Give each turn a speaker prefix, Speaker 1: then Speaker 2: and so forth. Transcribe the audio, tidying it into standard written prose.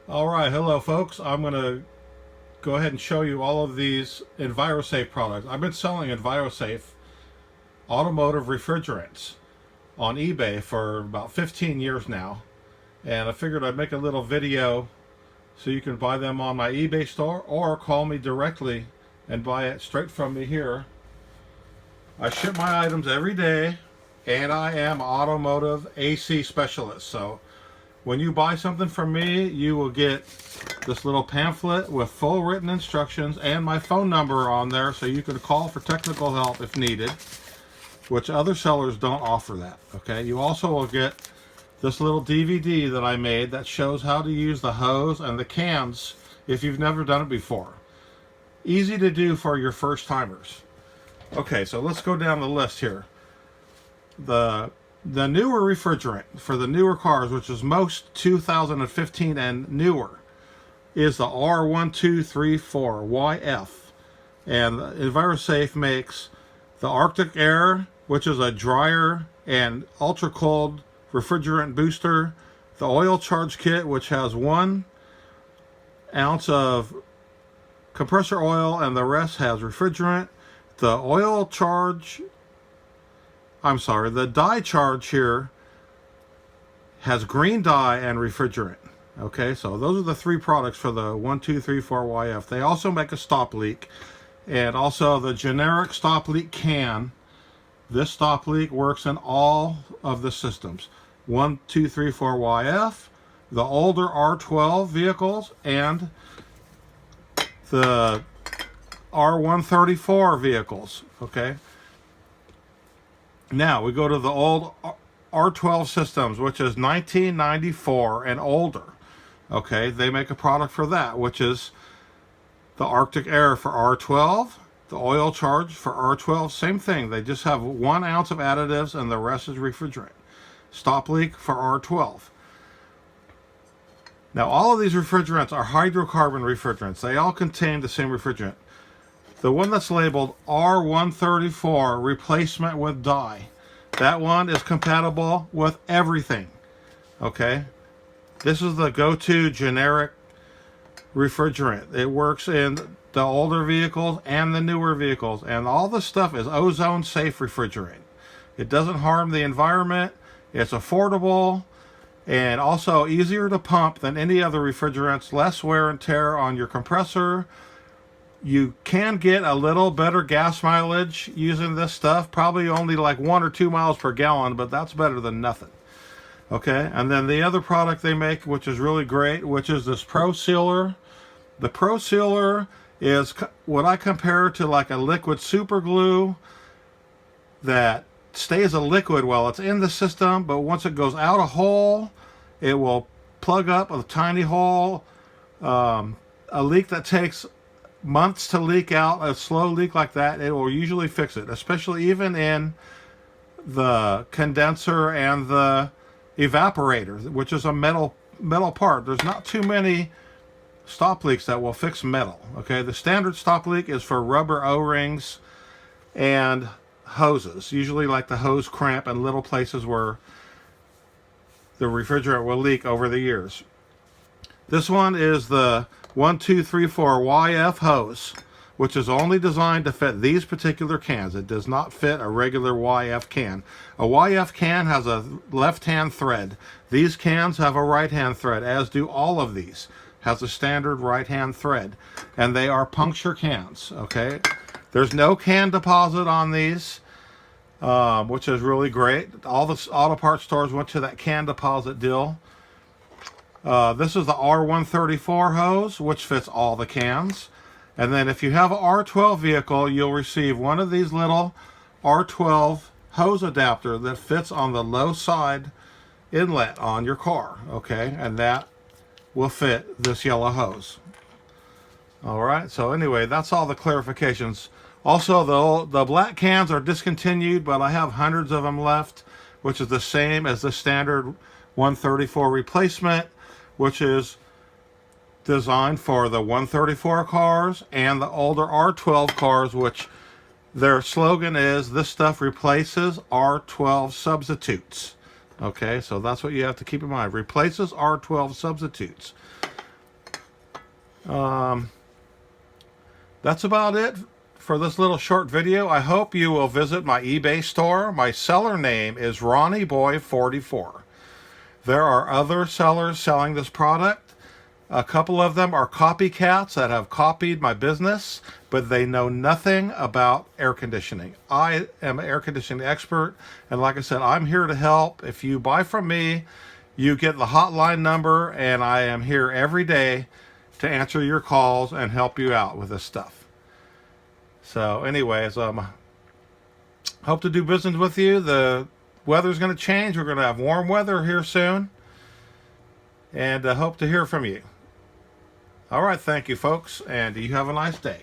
Speaker 1: Alright, hello folks. I'm going to go ahead and show you all of these EnviroSafe products. I've been selling EnviroSafe automotive refrigerants on eBay for about 15 years now. And I figured I'd make a little video so you can buy them on my eBay store or call me directly and buy it straight from me here. I ship my items every day and I am an automotive AC specialist. So when you buy something from me, you will get this little pamphlet with full written instructions and my phone number on there so you can call for technical help if needed, which other sellers don't offer that. Okay, you also will get this little DVD that I made that shows how to use the hose and the cans if you've never done it before. Easy to do for your first timers. Okay, so let's go down the list here. The newer refrigerant for the newer cars, which is most 2015 and newer, is the R1234yf. And EnviroSafe makes the Arctic Air, which is a drier and ultra cold refrigerant booster, the oil charge kit, which has 1 ounce of compressor oil and the rest has refrigerant. The dye charge here has green dye and refrigerant. Okay, so those are the 3 products for the 1234yf. They also make a stop leak and also the generic stop leak can. This stop leak works in all of the systems. 1234yf, the older R12 vehicles, and the R134 vehicles. Okay. Now we go to the old R12 systems, which is 1994 and older. Okay, they make a product for that, which is the Arctic Air for R12, the oil charge for R12, same thing. They just have 1 ounce of additives and the rest is refrigerant. Stop leak for R12. Now all of these refrigerants are hydrocarbon refrigerants. They all contain the same refrigerant. The one that's labeled R134 replacement with dye, that one is compatible with everything. Okay, this is the go-to generic refrigerant. It works in the older vehicles and the newer vehicles, and all the stuff is ozone safe refrigerant. It doesn't harm the environment. It's affordable and also easier to pump than any other refrigerants. Less wear and tear on your compressor. You can get a little better gas mileage using this stuff, probably only like 1 or 2 miles per gallon, but that's better than nothing. Okay, and then the other product they make, which is really great, which is this Pro Sealer. The Pro Sealer is what I compare to like a liquid super glue that stays a liquid while it's in the system, but once it goes out a hole, it will plug up a tiny hole. A leak that takes months to leak out, a slow leak like that, it will usually fix it, especially even in the condenser and the evaporator, which is a metal part. There's not too many stop leaks that will fix metal. Okay, the standard stop leak is for rubber O-rings and hoses, usually like the hose cramp and little places where the refrigerant will leak over the years. This one is the 1234yf hose, which is only designed to fit these particular cans. It does not fit a regular YF can. A YF can has a left-hand thread. These cans have a right-hand thread, as do all of these. Has a standard right-hand thread, and they are puncture cans. Okay, there's no can deposit on these, which is really great. All the auto parts stores went to that can deposit deal. This is the R134 hose, which fits all the cans. And then if you have an R12 vehicle, you'll receive one of these little R12 hose adapter that fits on the low side inlet on your car. Okay, and that will fit this yellow hose. All right, so anyway, that's all the clarifications. Also, the black cans are discontinued, but I have hundreds of them left, which is the same as the standard 134 replacement, which is designed for the 134 cars and the older R12 cars, which their slogan is, this stuff replaces R12 substitutes. Okay, so that's what you have to keep in mind. Replaces R12 substitutes. That's about it for this little short video. I hope you will visit my eBay store. My seller name is ronieboy44. There are other sellers selling this product. A couple of them are copycats that have copied my business, but they know nothing about air conditioning. I am an air conditioning expert, and like I said, I'm here to help. If you buy from me, you get the hotline number, and I am here every day to answer your calls and help you out with this stuff. So anyways, hope to do business with you. The weather's going to change. We're going to have warm weather here soon, and hope to hear from you. All right, thank you, folks, and you have a nice day.